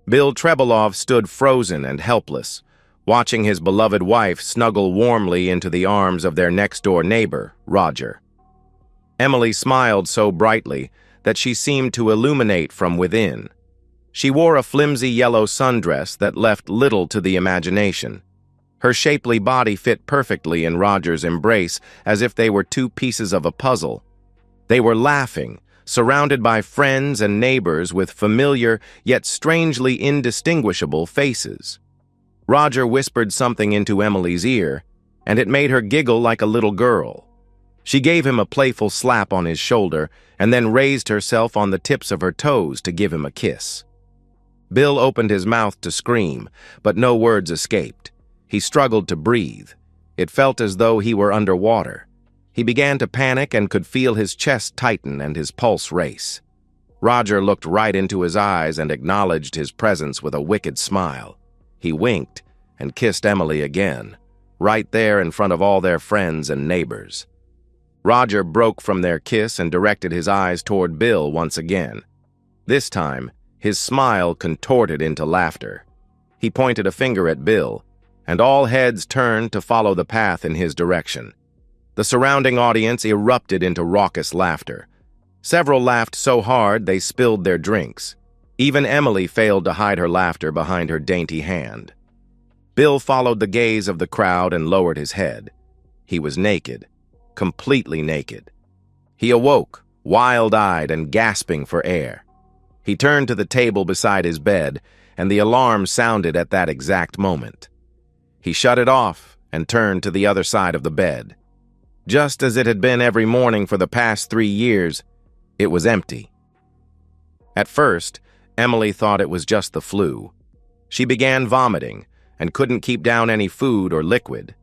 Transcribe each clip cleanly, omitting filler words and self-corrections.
Bill Trebolov stood frozen and helpless, watching his beloved wife snuggle warmly into the arms of their next-door neighbor, Roger. Emily smiled so brightly that she seemed to illuminate from within. She wore a flimsy yellow sundress that left little to the imagination. Her shapely body fit perfectly in Roger's embrace, as if they were two pieces of a puzzle. They were laughing, surrounded by friends and neighbors with familiar yet strangely indistinguishable faces. Roger whispered something into Emily's ear, and it made her giggle like a little girl. She gave him a playful slap on his shoulder and then raised herself on the tips of her toes to give him a kiss. Bill opened his mouth to scream, but no words escaped. He struggled to breathe. It felt as though he were underwater. He began to panic and could feel his chest tighten and his pulse race. Roger looked right into his eyes and acknowledged his presence with a wicked smile. He winked and kissed Emily again, right there in front of all their friends and neighbors. Roger broke from their kiss and directed his eyes toward Bill once again. This time, his smile contorted into laughter. He pointed a finger at Bill, and all heads turned to follow the path in his direction. The surrounding audience erupted into raucous laughter. Several laughed so hard they spilled their drinks. Even Emily failed to hide her laughter behind her dainty hand. Bill followed the gaze of the crowd and lowered his head. He was naked, completely naked. He awoke, wild-eyed and gasping for air. He turned to the table beside his bed, and the alarm sounded at that exact moment. He shut it off and turned to the other side of the bed. Just as it had been every morning for the past 3 years, it was empty. At first, Emily thought it was just the flu. She began vomiting and couldn't keep down any food or liquid.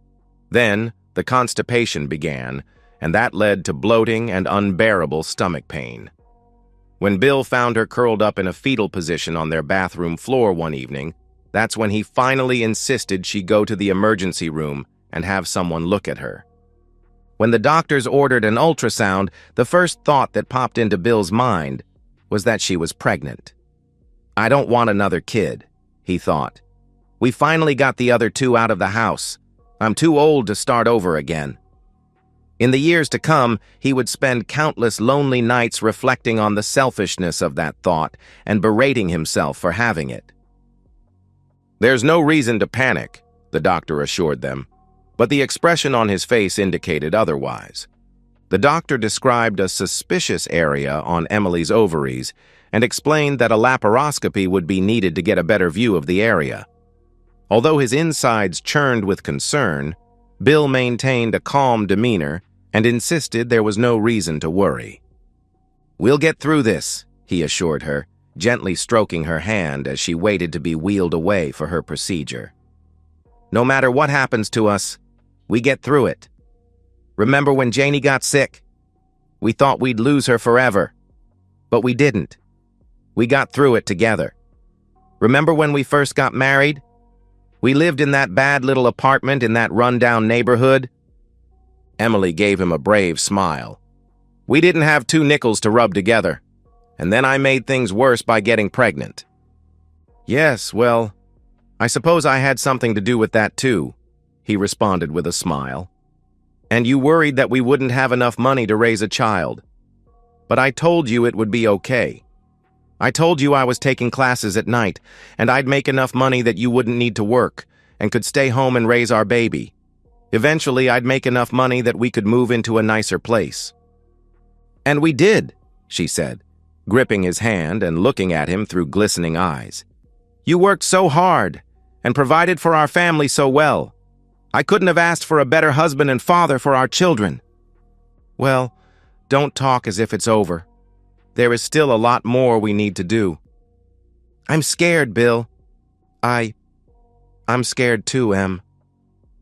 Then, the constipation began, and that led to bloating and unbearable stomach pain. When Bill found her curled up in a fetal position on their bathroom floor one evening, that's when he finally insisted she go to the emergency room and have someone look at her. When the doctors ordered an ultrasound, the first thought that popped into Bill's mind was that she was pregnant. "I don't want another kid," he thought. "We finally got the other 2 out of the house. I'm too old to start over again." In the years to come, he would spend countless lonely nights reflecting on the selfishness of that thought and berating himself for having it. "There's no reason to panic," the doctor assured them, but the expression on his face indicated otherwise. The doctor described a suspicious area on Emily's ovaries and explained that a laparoscopy would be needed to get a better view of the area. Although his insides churned with concern, Bill maintained a calm demeanor and insisted there was no reason to worry. "We'll get through this," he assured her, gently stroking her hand as she waited to be wheeled away for her procedure. "No matter what happens to us, we get through it. Remember when Janie got sick? We thought we'd lose her forever, but we didn't. We got through it together. Remember when we first got married? We lived in that bad little apartment in that rundown neighborhood?" Emily gave him a brave smile. "We didn't have 2 nickels to rub together, and then I made things worse by getting pregnant." "Yes, well, I suppose I had something to do with that too," he responded with a smile. "And you worried that we wouldn't have enough money to raise a child. But I told you it would be okay. I told you I was taking classes at night, and I'd make enough money that you wouldn't need to work and could stay home and raise our baby. Eventually, I'd make enough money that we could move into a nicer place." "And we did," she said, gripping his hand and looking at him through glistening eyes. "You worked so hard and provided for our family so well. I couldn't have asked for a better husband and father for our children." "Well, don't talk as if it's over. There is still a lot more we need to do." "I'm scared, Bill." I'm scared too, Em.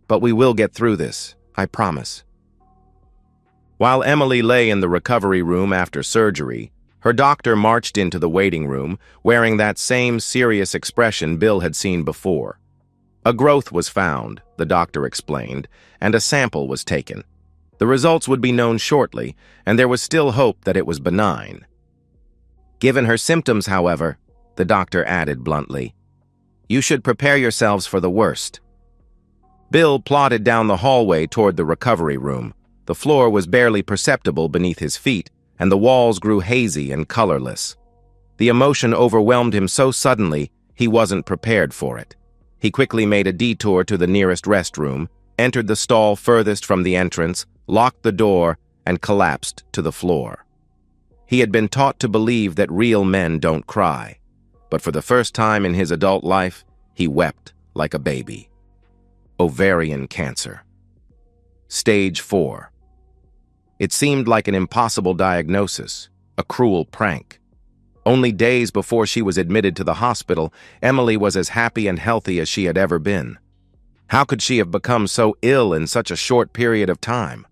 But we will get through this, I promise." While Emily lay in the recovery room after surgery, her doctor marched into the waiting room, wearing that same serious expression Bill had seen before. A growth was found, the doctor explained, and a sample was taken. The results would be known shortly, and there was still hope that it was benign. Given her symptoms, however, the doctor added bluntly. "You should prepare yourselves for the worst." Bill plodded down the hallway toward the recovery room. The floor was barely perceptible beneath his feet, and the walls grew hazy and colorless. The emotion overwhelmed him so suddenly, he wasn't prepared for it. He quickly made a detour to the nearest restroom, entered the stall furthest from the entrance, locked the door, and collapsed to the floor. He had been taught to believe that real men don't cry, but for the first time in his adult life, he wept like a baby. Ovarian cancer. Stage 4. It seemed like an impossible diagnosis, a cruel prank. Only days before she was admitted to the hospital, Emily was as happy and healthy as she had ever been. How could she have become so ill in such a short period of time?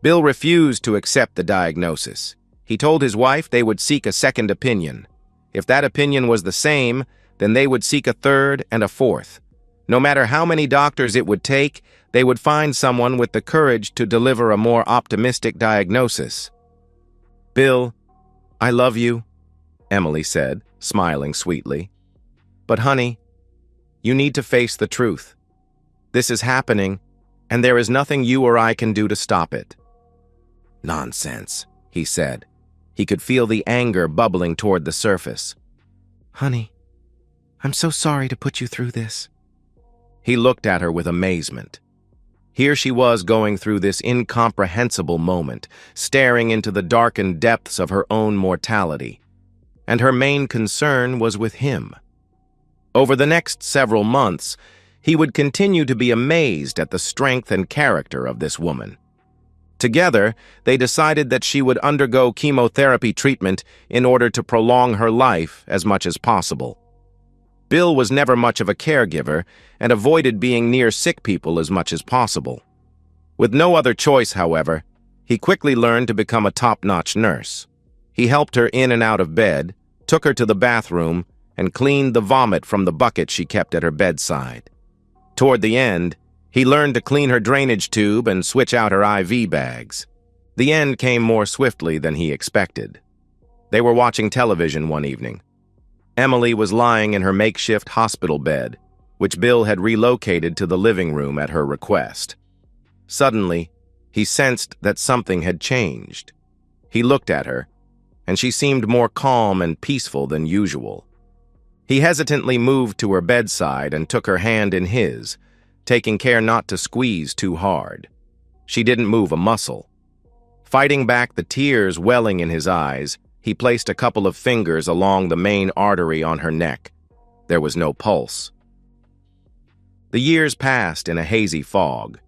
Bill refused to accept the diagnosis. He told his wife they would seek a second opinion. If that opinion was the same, then they would seek a third and a fourth. No matter how many doctors it would take, they would find someone with the courage to deliver a more optimistic diagnosis. "Bill, I love you," Emily said, smiling sweetly. "But honey, you need to face the truth. This is happening, and there is nothing you or I can do to stop it." "Nonsense," he said. He could feel the anger bubbling toward the surface. "Honey, I'm so sorry to put you through this." He looked at her with amazement. Here she was going through this incomprehensible moment, staring into the darkened depths of her own mortality. And her main concern was with him. Over the next several months, he would continue to be amazed at the strength and character of this woman. Together, they decided that she would undergo chemotherapy treatment in order to prolong her life as much as possible. Bill was never much of a caregiver and avoided being near sick people as much as possible. With no other choice, however, he quickly learned to become a top-notch nurse. He helped her in and out of bed, took her to the bathroom, and cleaned the vomit from the bucket she kept at her bedside. Toward the end, he learned to clean her drainage tube and switch out her IV bags. The end came more swiftly than he expected. They were watching television one evening. Emily was lying in her makeshift hospital bed, which Bill had relocated to the living room at her request. Suddenly, he sensed that something had changed. He looked at her, and she seemed more calm and peaceful than usual. He hesitantly moved to her bedside and took her hand in his, taking care not to squeeze too hard. She didn't move a muscle. Fighting back the tears welling in his eyes, he placed a couple of fingers along the main artery on her neck. There was no pulse. The years passed in a hazy fog.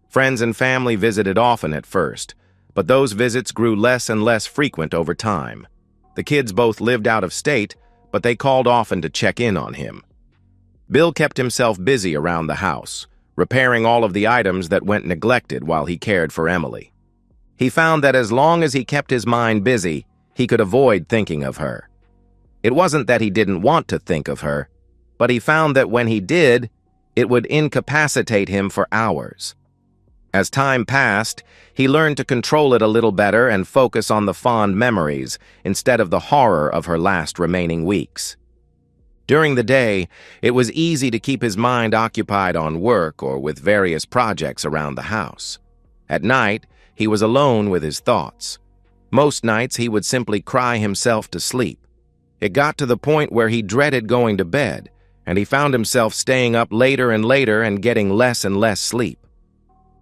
Friends and family visited often at first, but those visits grew less and less frequent over time. The kids both lived out of state, but they called often to check in on him. Bill kept himself busy around the house, repairing all of the items that went neglected while he cared for Emily. He found that as long as he kept his mind busy, he could avoid thinking of her. It wasn't that he didn't want to think of her, but he found that when he did, it would incapacitate him for hours. As time passed, he learned to control it a little better and focus on the fond memories instead of the horror of her last remaining weeks. During the day, it was easy to keep his mind occupied on work or with various projects around the house. At night, he was alone with his thoughts. Most nights, he would simply cry himself to sleep. It got to the point where he dreaded going to bed, and he found himself staying up later and later and getting less and less sleep.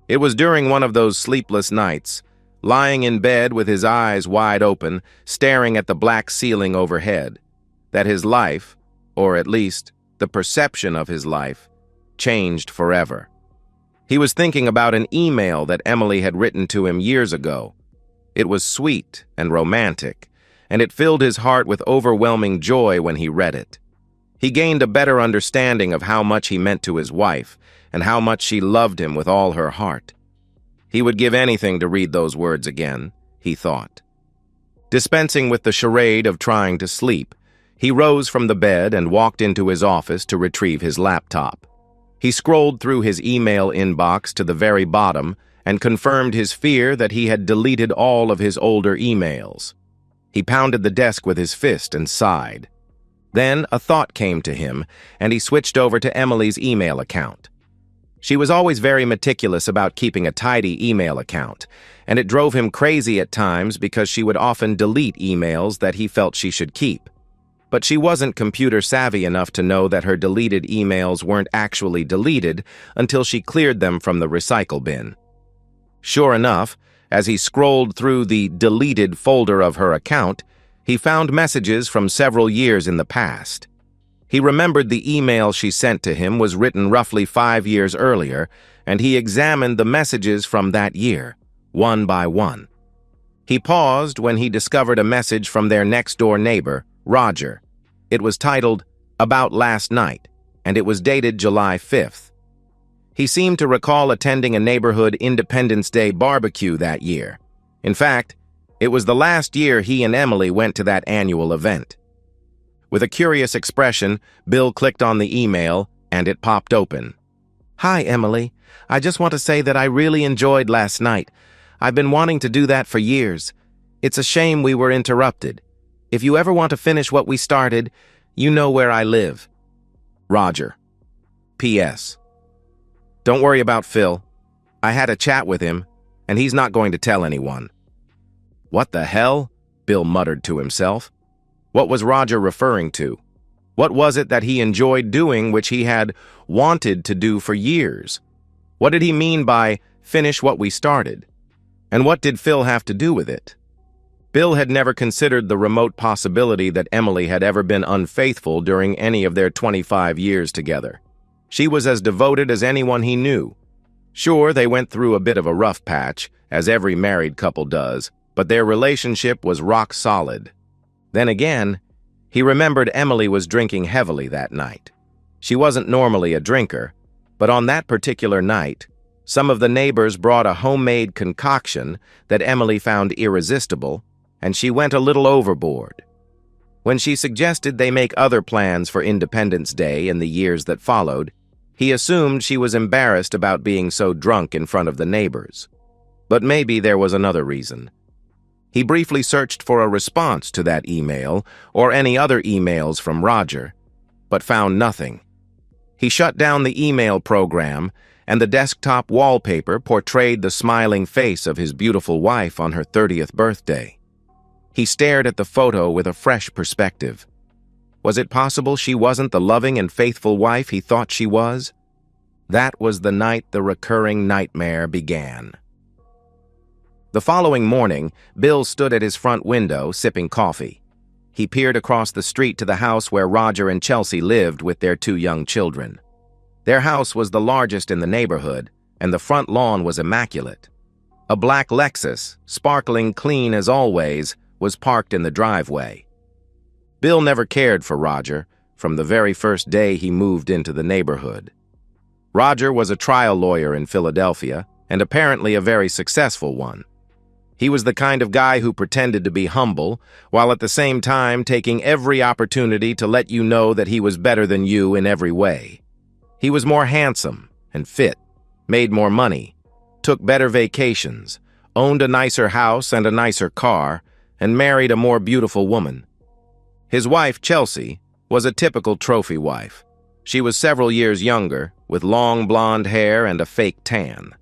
It was during one of those sleepless nights, lying in bed with his eyes wide open, staring at the black ceiling overhead, that his life, or at least the perception of his life, changed forever. He was thinking about an email that Emily had written to him years ago. It was sweet and romantic, and it filled his heart with overwhelming joy when he read it. He gained a better understanding of how much he meant to his wife and how much she loved him with all her heart. He would give anything to read those words again, he thought. Dispensing with the charade of trying to sleep, he rose from the bed and walked into his office to retrieve his laptop. He scrolled through his email inbox to the very bottom and confirmed his fear that he had deleted all of his older emails. He pounded the desk with his fist and sighed. Then a thought came to him, and he switched over to Emily's email account. She was always very meticulous about keeping a tidy email account, and it drove him crazy at times because she would often delete emails that he felt she should keep. But she wasn't computer savvy enough to know that her deleted emails weren't actually deleted until she cleared them from the recycle bin. Sure enough, as he scrolled through the deleted folder of her account, he found messages from several years in the past. He remembered the email she sent to him was written roughly 5 years earlier, and he examined the messages from that year, one by one. He paused when he discovered a message from their next-door neighbor, Roger. It was titled, "About Last Night," and it was dated July 5th. He seemed to recall attending a neighborhood Independence Day barbecue that year. In fact, it was the last year he and Emily went to that annual event. With a curious expression, Bill clicked on the email, and it popped open. "Hi, Emily. I just want to say that I really enjoyed last night. I've been wanting to do that for years. It's a shame we were interrupted. If you ever want to finish what we started, you know where I live. Roger. P.S. Don't worry about Phil. I had a chat with him, and he's not going to tell anyone." "What the hell?" Bill muttered to himself. What was Roger referring to? What was it that he enjoyed doing which he had wanted to do for years? What did he mean by finish what we started? And what did Phil have to do with it? Bill had never considered the remote possibility that Emily had ever been unfaithful during any of their 25 years together. She was as devoted as anyone he knew. Sure, they went through a bit of a rough patch, as every married couple does, but their relationship was rock solid. Then again, he remembered Emily was drinking heavily that night. She wasn't normally a drinker, but on that particular night, some of the neighbors brought a homemade concoction that Emily found irresistible, and she went a little overboard. When she suggested they make other plans for Independence Day in the years that followed, he assumed she was embarrassed about being so drunk in front of the neighbors. But maybe there was another reason. He briefly searched for a response to that email or any other emails from Roger, but found nothing. He shut down the email program, and the desktop wallpaper portrayed the smiling face of his beautiful wife on her 30th birthday. He stared at the photo with a fresh perspective. Was it possible she wasn't the loving and faithful wife he thought she was? That was the night the recurring nightmare began. The following morning, Bill stood at his front window, sipping coffee. He peered across the street to the house where Roger and Chelsea lived with their 2 young children. Their house was the largest in the neighborhood, and the front lawn was immaculate. A black Lexus, sparkling clean as always, was parked in the driveway. Bill never cared for Roger from the very first day he moved into the neighborhood. Roger was a trial lawyer in Philadelphia, and apparently a very successful one. He was the kind of guy who pretended to be humble, while at the same time taking every opportunity to let you know that he was better than you in every way. He was more handsome and fit, made more money, took better vacations, owned a nicer house and a nicer car, and married a more beautiful woman. His wife, Chelsea, was a typical trophy wife. She was several years younger, with long blonde hair and a fake tan.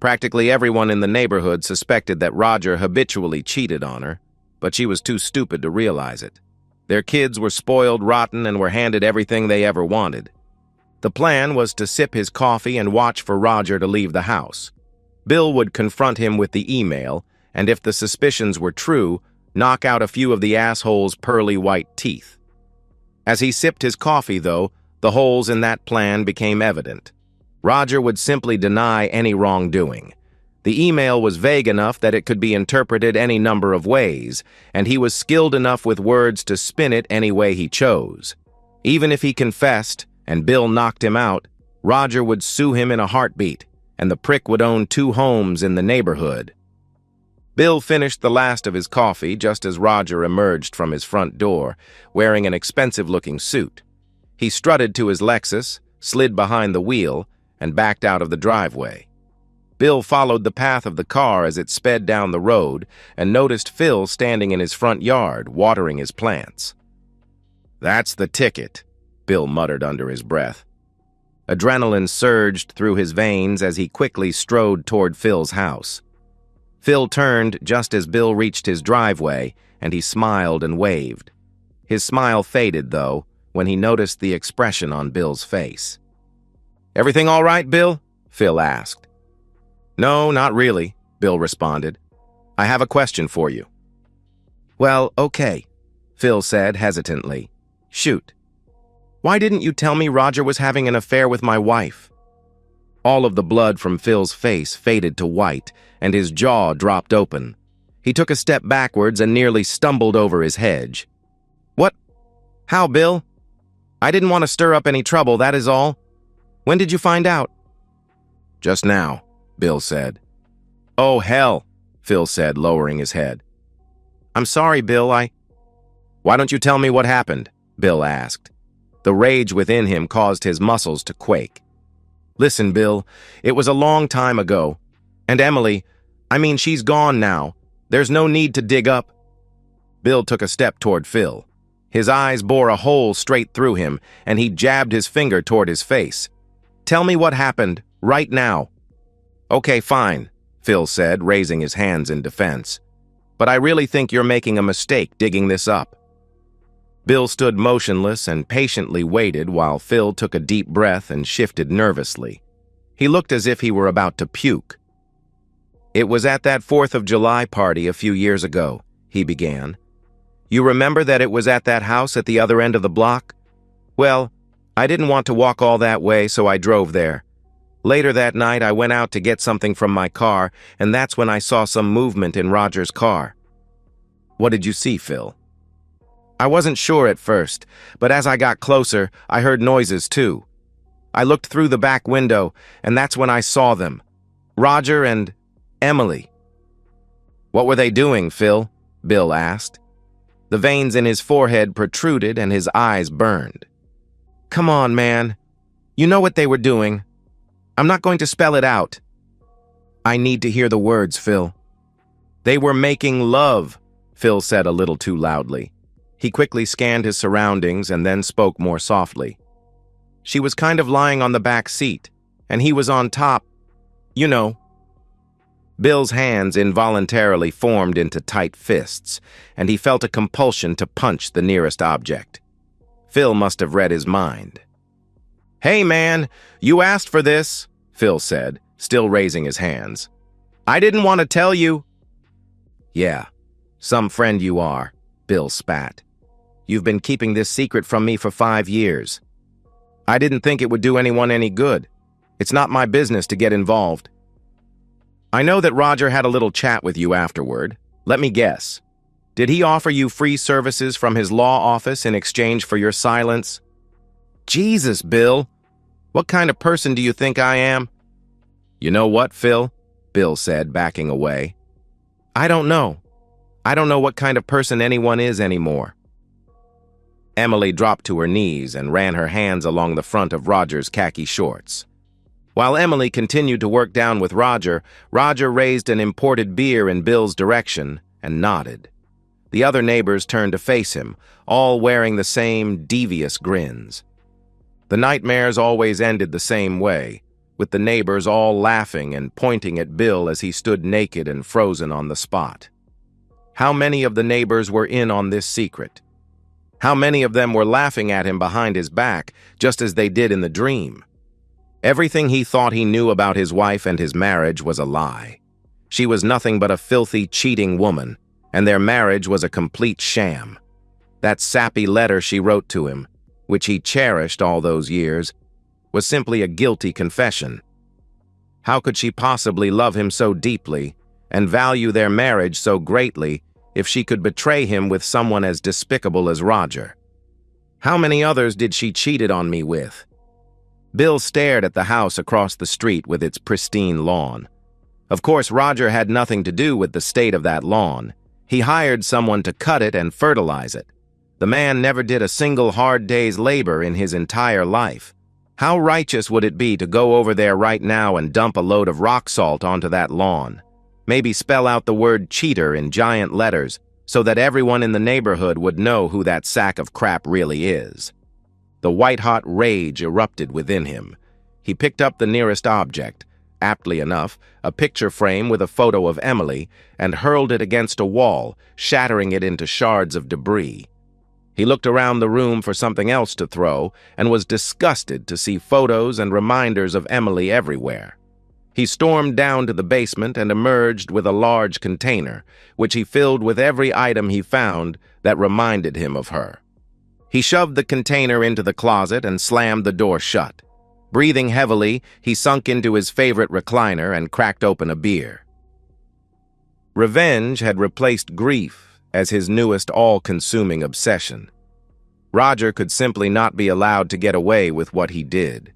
Practically everyone in the neighborhood suspected that Roger habitually cheated on her, but she was too stupid to realize it. Their kids were spoiled rotten and were handed everything they ever wanted. The plan was to sip his coffee and watch for Roger to leave the house. Bill would confront him with the email, and if the suspicions were true, knock out a few of the asshole's pearly white teeth. As he sipped his coffee, though, the holes in that plan became evident. Roger would simply deny any wrongdoing. The email was vague enough that it could be interpreted any number of ways, and he was skilled enough with words to spin it any way he chose. Even if he confessed, and Bill knocked him out, Roger would sue him in a heartbeat, and the prick would own 2 homes in the neighborhood. Bill finished the last of his coffee just as Roger emerged from his front door, wearing an expensive-looking suit. He strutted to his Lexus, slid behind the wheel, and backed out of the driveway. Bill followed the path of the car as it sped down the road and noticed Phil standing in his front yard, watering his plants. "That's the ticket," Bill muttered under his breath. Adrenaline surged through his veins as he quickly strode toward Phil's house. Phil turned just as Bill reached his driveway, and he smiled and waved. His smile faded, though, when he noticed the expression on Bill's face. "Everything all right, Bill?" Phil asked. "No, not really," Bill responded. "I have a question for you." "Well, okay," Phil said hesitantly. "Shoot. Why didn't you tell me Roger was having an affair with my wife?" All of the blood from Phil's face faded to white, and his jaw dropped open. He took a step backwards and nearly stumbled over his hedge. "What? How, Bill? I didn't want to stir up any trouble, that is all. When did you find out?" "Just now," Bill said. "Oh, hell," Phil said, lowering his head. "I'm sorry, Bill, Why don't you tell me what happened?" Bill asked. The rage within him caused his muscles to quake. "Listen, Bill, it was a long time ago. And Emily, she's gone now. There's no need to dig up." Bill took a step toward Phil. His eyes bore a hole straight through him, and he jabbed his finger toward his face. "Tell me what happened, right now." "Okay, fine," Phil said, raising his hands in defense. "But I really think you're making a mistake digging this up." Bill stood motionless and patiently waited while Phil took a deep breath and shifted nervously. He looked as if he were about to puke. "It was at that 4th of July party a few years ago," he began. "You remember that it was at that house at the other end of the block? Well, I didn't want to walk all that way, so I drove there. Later that night, I went out to get something from my car, and that's when I saw some movement in Roger's car." "What did you see, Phil?" "I wasn't sure at first, but as I got closer, I heard noises too. I looked through the back window, and that's when I saw them. Roger and Emily." "What were they doing, Phil?" Bill asked. The veins in his forehead protruded and his eyes burned. "Come on, man. You know what they were doing. I'm not going to spell it out." "I need to hear the words, Phil." "They were making love," Phil said a little too loudly. He quickly scanned his surroundings and then spoke more softly. "She was kind of lying on the back seat, and he was on top. You know." Bill's hands involuntarily formed into tight fists, and he felt a compulsion to punch the nearest object. Phil must have read his mind. "Hey, man, you asked for this," Phil said, still raising his hands. "I didn't want to tell you." "Yeah, some friend you are," Bill spat. "You've been keeping this secret from me for 5 years. I didn't think it would do anyone any good. It's not my business to get involved. I know that Roger had a little chat with you afterward. Let me guess. Did he offer you free services from his law office in exchange for your silence?" "Jesus, Bill. What kind of person do you think I am?" "You know what, Phil?" Bill said, backing away. "I don't know. I don't know what kind of person anyone is anymore." Emily dropped to her knees and ran her hands along the front of Roger's khaki shorts. While Emily continued to work down with Roger, Roger raised an imported beer in Bill's direction and nodded. The other neighbors turned to face him, all wearing the same devious grins. The nightmares always ended the same way, with the neighbors all laughing and pointing at Bill as he stood naked and frozen on the spot. How many of the neighbors were in on this secret? How many of them were laughing at him behind his back, just as they did in the dream? Everything he thought he knew about his wife and his marriage was a lie. She was nothing but a filthy, cheating woman, and their marriage was a complete sham. That sappy letter she wrote to him, which he cherished all those years, was simply a guilty confession. How could she possibly love him so deeply and value their marriage so greatly if she could betray him with someone as despicable as Roger? How many others did she cheated on me with? Bill stared at the house across the street with its pristine lawn. Of course, Roger had nothing to do with the state of that lawn. He hired someone to cut it and fertilize it. The man never did a single hard day's labor in his entire life. How righteous would it be to go over there right now and dump a load of rock salt onto that lawn? Maybe spell out the word cheater in giant letters, so that everyone in the neighborhood would know who that sack of crap really is. The white-hot rage erupted within him. He picked up the nearest object, aptly enough, a picture frame with a photo of Emily, and hurled it against a wall, shattering it into shards of debris. He looked around the room for something else to throw and was disgusted to see photos and reminders of Emily everywhere. He stormed down to the basement and emerged with a large container, which he filled with every item he found that reminded him of her. He shoved the container into the closet and slammed the door shut. Breathing heavily, he sunk into his favorite recliner and cracked open a beer. Revenge had replaced grief as his newest all-consuming obsession. Roger could simply not be allowed to get away with what he did.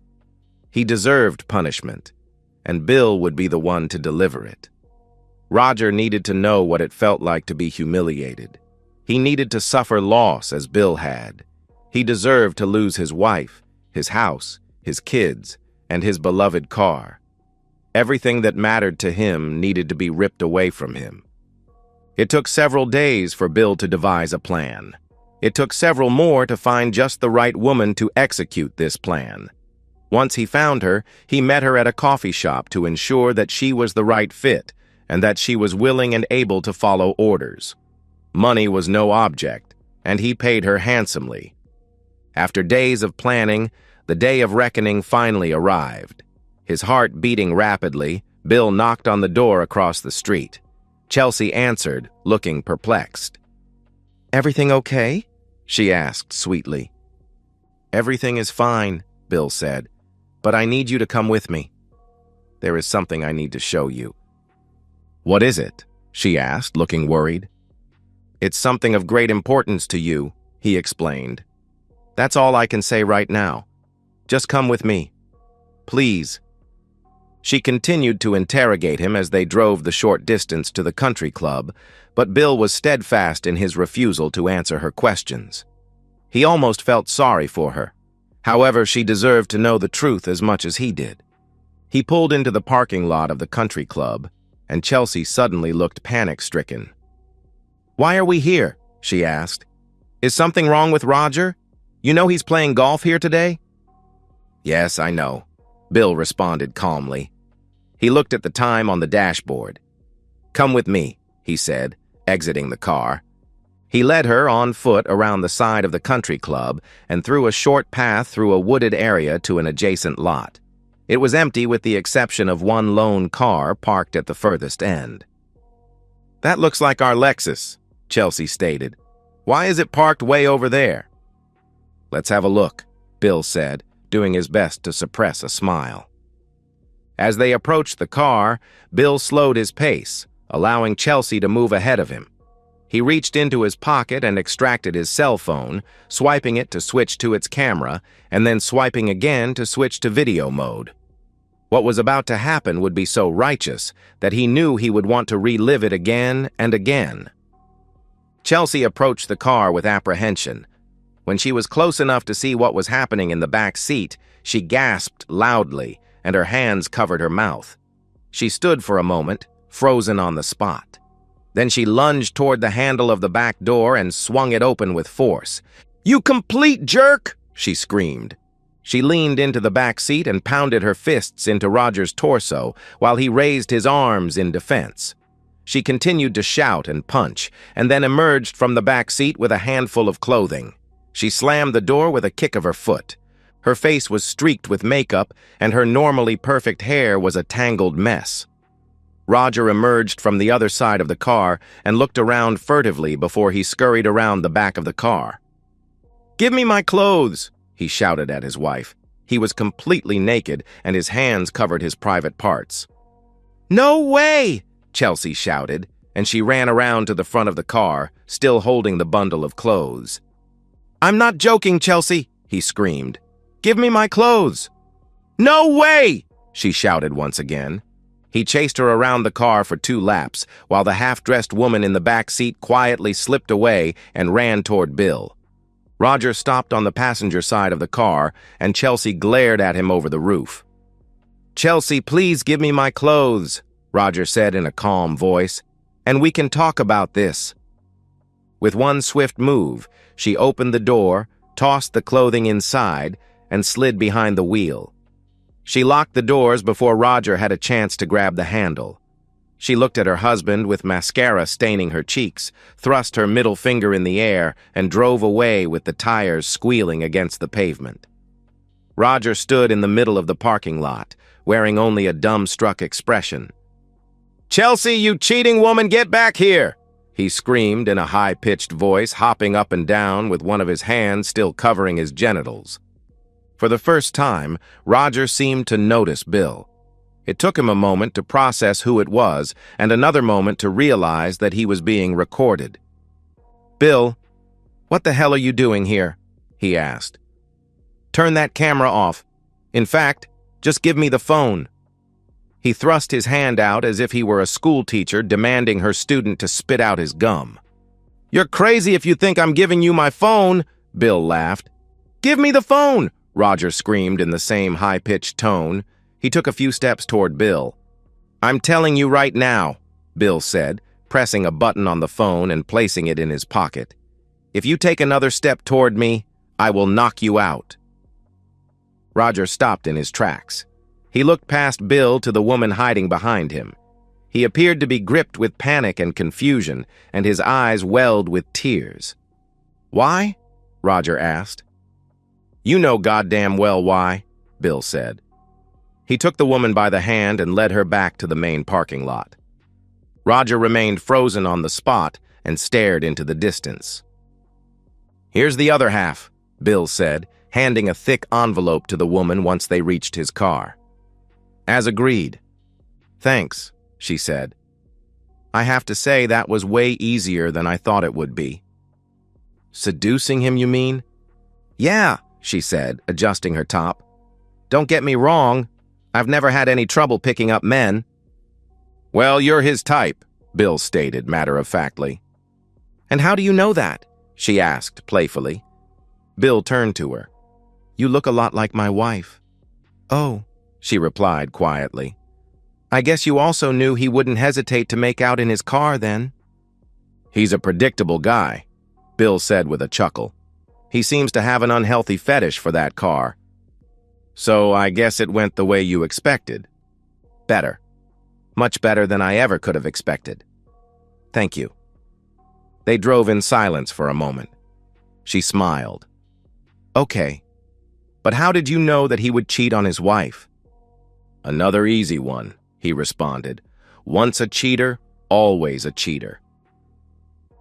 He deserved punishment, and Bill would be the one to deliver it. Roger needed to know what it felt like to be humiliated. He needed to suffer loss as Bill had. He deserved to lose his wife, his house, his kids, and his beloved car. Everything that mattered to him needed to be ripped away from him. It took several days for Bill to devise a plan. It took several more to find just the right woman to execute this plan. Once he found her, he met her at a coffee shop to ensure that she was the right fit and that she was willing and able to follow orders. Money was no object, and he paid her handsomely. After days of planning, the day of reckoning finally arrived. His heart beating rapidly, Bill knocked on the door across the street. Chelsea answered, looking perplexed. "Everything okay?" she asked sweetly. "Everything is fine," Bill said, "but I need you to come with me. There is something I need to show you." "What is it?" she asked, looking worried. "It's something of great importance to you," he explained. "That's all I can say right now. Just come with me. Please." She continued to interrogate him as they drove the short distance to the country club, but Bill was steadfast in his refusal to answer her questions. He almost felt sorry for her. However, she deserved to know the truth as much as he did. He pulled into the parking lot of the country club, and Chelsea suddenly looked panic-stricken. "Why are we here?" she asked. "Is something wrong with Roger? You know he's playing golf here today?" "Yes, I know," Bill responded calmly. He looked at the time on the dashboard. "Come with me," he said, exiting the car. He led her on foot around the side of the country club and through a short path through a wooded area to an adjacent lot. It was empty with the exception of one lone car parked at the furthest end. "That looks like our Lexus," Chelsea stated. "Why is it parked way over there?" "Let's have a look," Bill said, doing his best to suppress a smile. As they approached the car, Bill slowed his pace, allowing Chelsea to move ahead of him. He reached into his pocket and extracted his cell phone, swiping it to switch to its camera, and then swiping again to switch to video mode. What was about to happen would be so righteous that he knew he would want to relive it again and again. Chelsea approached the car with apprehension. When she was close enough to see what was happening in the back seat, she gasped loudly, and her hands covered her mouth. She stood for a moment, frozen on the spot. Then she lunged toward the handle of the back door and swung it open with force. "You complete jerk!" she screamed. She leaned into the back seat and pounded her fists into Roger's torso while he raised his arms in defense. She continued to shout and punch, and then emerged from the back seat with a handful of clothing. She slammed the door with a kick of her foot. Her face was streaked with makeup, and her normally perfect hair was a tangled mess. Roger emerged from the other side of the car and looked around furtively before he scurried around the back of the car. "Give me my clothes!" he shouted at his wife. He was completely naked, and his hands covered his private parts. "No way!" Chelsea shouted, and she ran around to the front of the car, still holding the bundle of clothes. "I'm not joking, Chelsea," he screamed. "Give me my clothes!" "No way!" she shouted once again. He chased her around the car for 2 laps, while the half-dressed woman in the back seat quietly slipped away and ran toward Bill. Roger stopped on the passenger side of the car, and Chelsea glared at him over the roof. "Chelsea, please give me my clothes," Roger said in a calm voice, "and we can talk about this." With one swift move, she opened the door, tossed the clothing inside, and slid behind the wheel. She locked the doors before Roger had a chance to grab the handle. She looked at her husband with mascara staining her cheeks, thrust her middle finger in the air, and drove away with the tires squealing against the pavement. Roger stood in the middle of the parking lot, wearing only a dumbstruck expression. "Chelsea, you cheating woman, get back here!" he screamed in a high-pitched voice, hopping up and down with one of his hands still covering his genitals. For the first time, Roger seemed to notice Bill. It took him a moment to process who it was, and another moment to realize that he was being recorded. "Bill, what the hell are you doing here?" he asked. "Turn that camera off. In fact, just give me the phone." He thrust his hand out as if he were a schoolteacher demanding her student to spit out his gum. "You're crazy if you think I'm giving you my phone," Bill laughed. "Give me the phone!" Roger screamed in the same high-pitched tone. He took a few steps toward Bill. "I'm telling you right now," Bill said, pressing a button on the phone and placing it in his pocket. "If you take another step toward me, I will knock you out." Roger stopped in his tracks. He looked past Bill to the woman hiding behind him. He appeared to be gripped with panic and confusion, and his eyes welled with tears. "Why?" Roger asked. "You know goddamn well why," Bill said. He took the woman by the hand and led her back to the main parking lot. Roger remained frozen on the spot and stared into the distance. "Here's the other half," Bill said, handing a thick envelope to the woman once they reached his car. "As agreed." "Thanks," she said. "I have to say that was way easier than I thought it would be." "Seducing him, you mean?" "Yeah," she said, adjusting her top. "Don't get me wrong, I've never had any trouble picking up men." "Well, you're his type," Bill stated matter-of-factly. "And how do you know that?" she asked playfully. Bill turned to her. "You look a lot like my wife." "Oh," she replied quietly. "I guess you also knew he wouldn't hesitate to make out in his car then." "He's a predictable guy," Bill said with a chuckle. "He seems to have an unhealthy fetish for that car. So I guess it went the way you expected." "Better. Much better than I ever could have expected. Thank you." They drove in silence for a moment. She smiled. "Okay. But how did you know that he would cheat on his wife?" "Another easy one," he responded. "Once a cheater, always a cheater."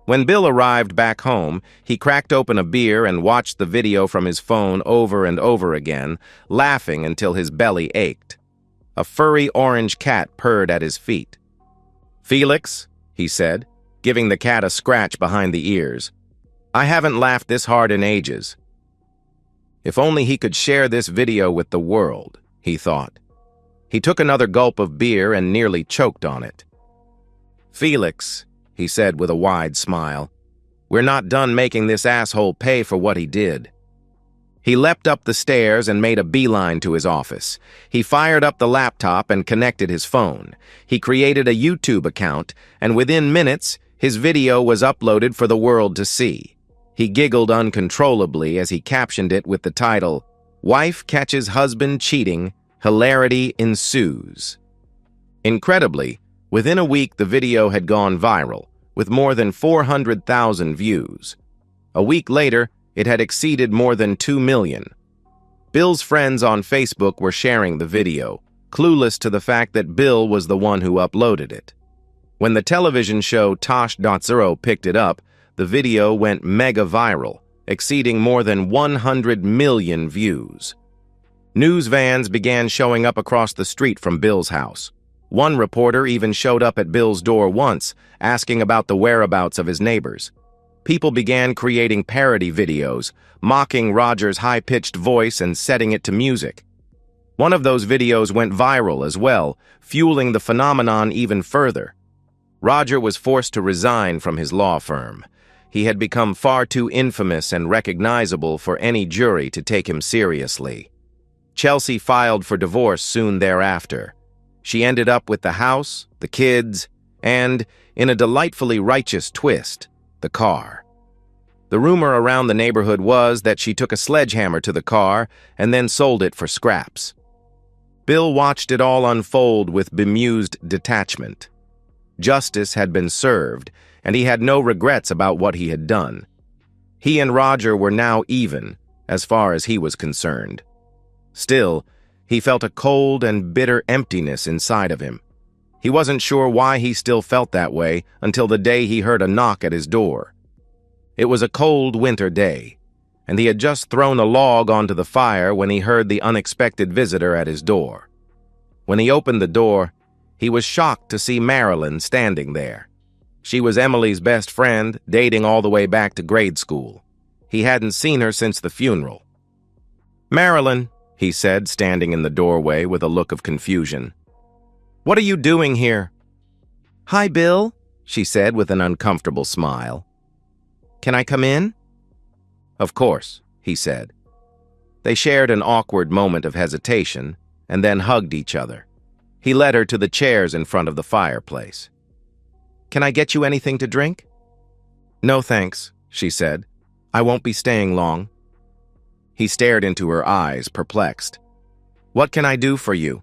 When Bill arrived back home, he cracked open a beer and watched the video from his phone over and over again, laughing until his belly ached. A furry orange cat purred at his feet. "Felix," he said, giving the cat a scratch behind the ears. "I haven't laughed this hard in ages." If only he could share this video with the world, he thought. He took another gulp of beer and nearly choked on it. "Felix," he said with a wide smile, "we're not done making this asshole pay for what he did." He leapt up the stairs and made a beeline to his office. He fired up the laptop and connected his phone. He created a YouTube account, and within minutes, his video was uploaded for the world to see. He giggled uncontrollably as he captioned it with the title, "Wife Catches Husband Cheating, Hilarity Ensues." Incredibly, within a week the video had gone viral, with more than 400,000 views. A week later, it had exceeded more than 2 million. Bill's friends on Facebook were sharing the video, clueless to the fact that Bill was the one who uploaded it. When the television show Tosh.0 picked it up, the video went mega viral, exceeding more than 100 million views. News vans began showing up across the street from Bill's house. One reporter even showed up at Bill's door once, asking about the whereabouts of his neighbors. People began creating parody videos, mocking Roger's high-pitched voice and setting it to music. One of those videos went viral as well, fueling the phenomenon even further. Roger was forced to resign from his law firm. He had become far too infamous and recognizable for any jury to take him seriously. Chelsea filed for divorce soon thereafter. She ended up with the house, the kids, and, in a delightfully righteous twist, the car. The rumor around the neighborhood was that she took a sledgehammer to the car and then sold it for scraps. Bill watched it all unfold with bemused detachment. Justice had been served, and he had no regrets about what he had done. He and Roger were now even, as far as he was concerned. Still, he felt a cold and bitter emptiness inside of him. He wasn't sure why he still felt that way until the day he heard a knock at his door. It was a cold winter day, and he had just thrown a log onto the fire when he heard the unexpected visitor at his door. When he opened the door, he was shocked to see Marilyn standing there. She was Emily's best friend, dating all the way back to grade school. He hadn't seen her since the funeral. "Marilyn," he said, standing in the doorway with a look of confusion. "What are you doing here?" "Hi, Bill," she said with an uncomfortable smile. "Can I come in?" "Of course," he said. They shared an awkward moment of hesitation and then hugged each other. He led her to the chairs in front of the fireplace. "Can I get you anything to drink?" "No, thanks," she said. "I won't be staying long." He stared into her eyes, perplexed. "What can I do for you?"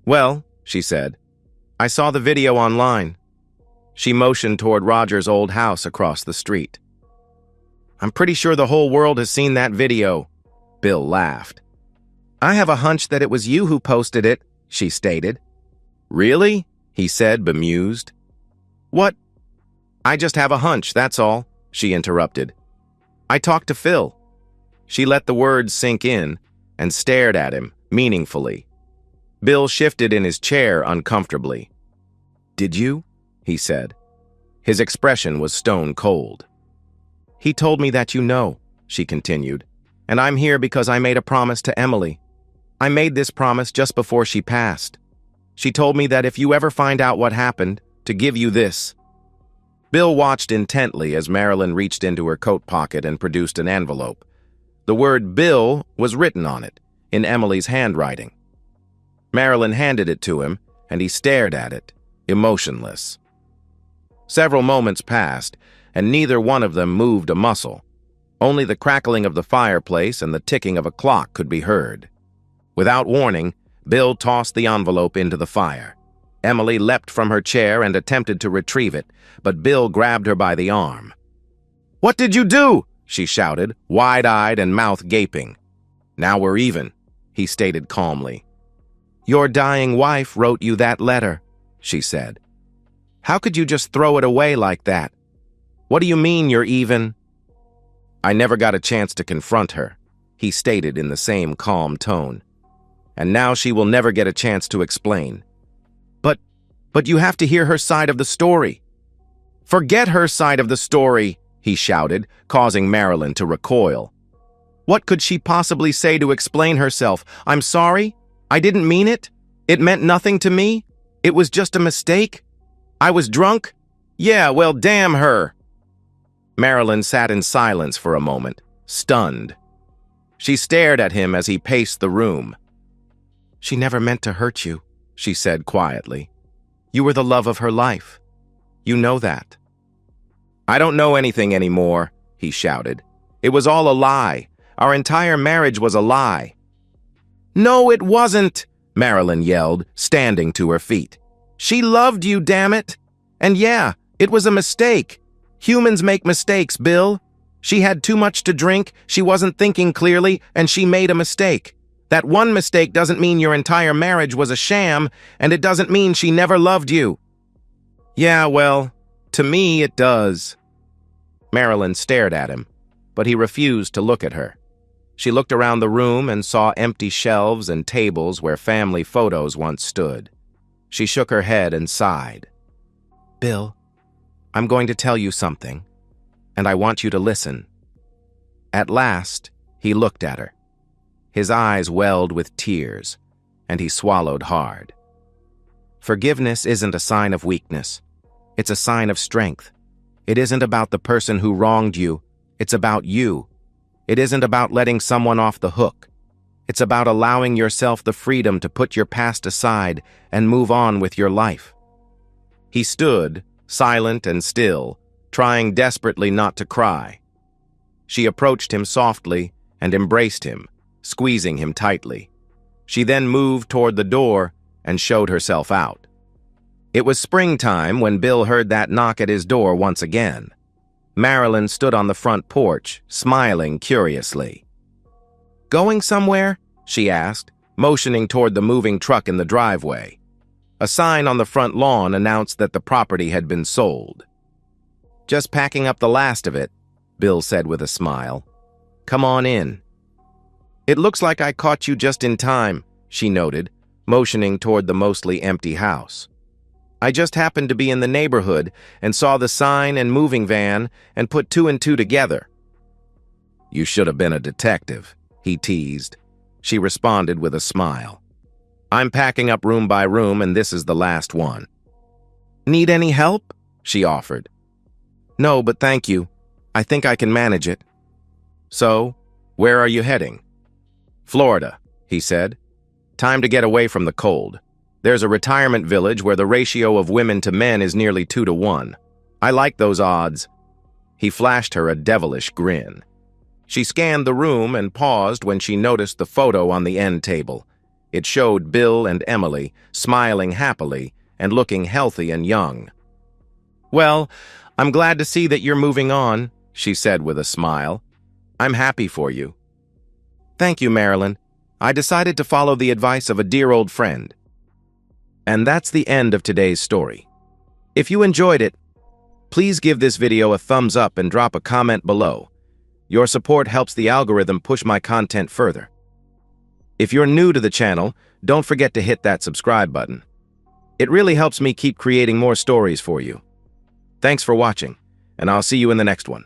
"Well," she said, "I saw the video online." She motioned toward Roger's old house across the street. "I'm pretty sure the whole world has seen that video." Bill laughed. "I have a hunch that it was you who posted it," she stated. "Really?" he said, bemused. "What?" "I just have a hunch, that's all," she interrupted. "I talked to Phil." She let the words sink in and stared at him meaningfully. Bill shifted in his chair uncomfortably. "Did you?" he said. His expression was stone cold. "He told me that you know," she continued, "and I'm here because I made a promise to Emily. I made this promise just before she passed. She told me that if you ever find out what happened, to give you this." Bill watched intently as Marilyn reached into her coat pocket and produced an envelope. The word Bill was written on it, in Emily's handwriting. Marilyn handed it to him, and he stared at it, emotionless. Several moments passed, and neither one of them moved a muscle. Only the crackling of the fireplace and the ticking of a clock could be heard. Without warning, Bill tossed the envelope into the fire. Emily leapt from her chair and attempted to retrieve it, but Bill grabbed her by the arm. "What did you do?" she shouted, wide-eyed and mouth gaping. "Now we're even," he stated calmly. "Your dying wife wrote you that letter," she said. "How could you just throw it away like that? What do you mean you're even?" "I never got a chance to confront her," he stated in the same calm tone. "And now she will never get a chance to explain." But you have to hear her side of the story." "Forget her side of the story," he shouted, causing Marilyn to recoil. What could she possibly say to explain herself? "I'm sorry. I didn't mean it. It meant nothing to me. It was just a mistake. I was drunk. Yeah, well, damn her." Marilyn sat in silence for a moment, stunned. She stared at him as he paced the room. "She never meant to hurt you," she said quietly. "You were the love of her life. You know that." "I don't know anything anymore," he shouted. "It was all a lie. Our entire marriage was a lie." "No, it wasn't," Marilyn yelled, standing to her feet. "She loved you, damn it. And yeah, it was a mistake. Humans make mistakes, Bill. She had too much to drink, she wasn't thinking clearly, and she made a mistake. That one mistake doesn't mean your entire marriage was a sham, and it doesn't mean she never loved you." "Yeah, well, to me it does." Marilyn stared at him, but he refused to look at her. She looked around the room and saw empty shelves and tables where family photos once stood. She shook her head and sighed. "Bill, I'm going to tell you something, and I want you to listen." At last, he looked at her. His eyes welled with tears, and he swallowed hard. "Forgiveness isn't a sign of weakness. It's a sign of strength. It isn't about the person who wronged you. It's about you. It isn't about letting someone off the hook. It's about allowing yourself the freedom to put your past aside and move on with your life." He stood, silent and still, trying desperately not to cry. She approached him softly and embraced him, squeezing him tightly. She then moved toward the door and showed herself out. It was springtime when Bill heard that knock at his door once again. Marilyn stood on the front porch, smiling curiously. "Going somewhere?" she asked, motioning toward the moving truck in the driveway. A sign on the front lawn announced that the property had been sold. "Just packing up the last of it," Bill said with a smile. "Come on in." "It looks like I caught you just in time," she noted, motioning toward the mostly empty house. "I just happened to be in the neighborhood and saw the sign and moving van and put two and two together." "You should have been a detective," he teased. She responded with a smile. "I'm packing up room by room and this is the last one." "Need any help?" she offered. "No, but thank you. I think I can manage it." "So, where are you heading?" "Florida," he said. "Time to get away from the cold. There's a retirement village where the ratio of women to men is nearly 2-to-1. I like those odds." He flashed her a devilish grin. She scanned the room and paused when she noticed the photo on the end table. It showed Bill and Emily, smiling happily and looking healthy and young. "Well, I'm glad to see that you're moving on," she said with a smile. "I'm happy for you." "Thank you, Marilyn. I decided to follow the advice of a dear old friend." And that's the end of today's story. If you enjoyed it, please give this video a thumbs up and drop a comment below. Your support helps the algorithm push my content further. If you're new to the channel, don't forget to hit that subscribe button. It really helps me keep creating more stories for you. Thanks for watching, and I'll see you in the next one.